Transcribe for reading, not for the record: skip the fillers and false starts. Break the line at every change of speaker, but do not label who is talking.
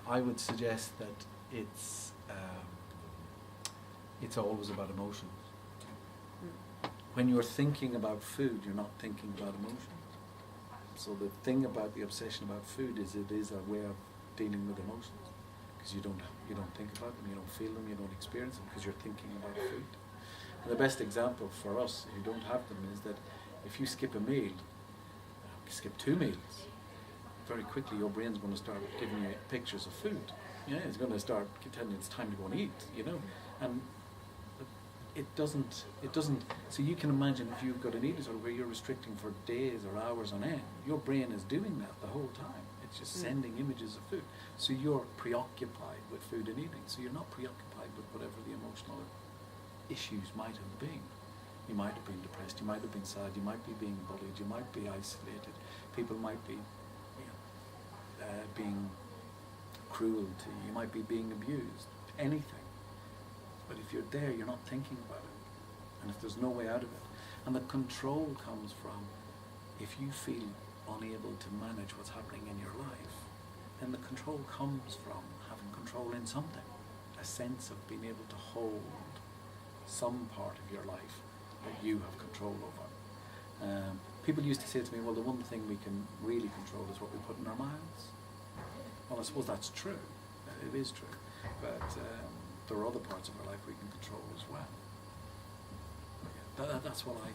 I would suggest that it's always about emotions. When you're thinking about food, you're not thinking about emotions. So the thing about the obsession about food is it is a way of dealing with emotions, because you don't think about them, you don't feel them, you don't experience them, because you're thinking about food. And the best example for us who don't have them is that if you skip a meal, skip 2 meals, very quickly your brain's going to start giving you pictures of food. Yeah, it's going to start telling you it's time to go and eat, and it doesn't, so you can imagine if you've got an eating disorder where you're restricting for days or hours on end, your brain is doing that the whole time. It's just sending images of food. So you're preoccupied with food and eating. So you're not preoccupied with whatever the emotional issues might have been. You might have been depressed, you might have been sad, you might be being bullied, you might be isolated, people might be being cruel to you, you might be being abused, anything. But if you're there, you're not thinking about it. And if there's no way out of it. And the control comes from, if you feel unable to manage what's happening in your life, then the control comes from having control in something. A sense of being able to hold some part of your life that you have control over. People used to say to me, well, the one thing we can really control is what we put in our mouths. Well, I suppose that's true. It is true. But there are other parts of our life we can control as well. That's what I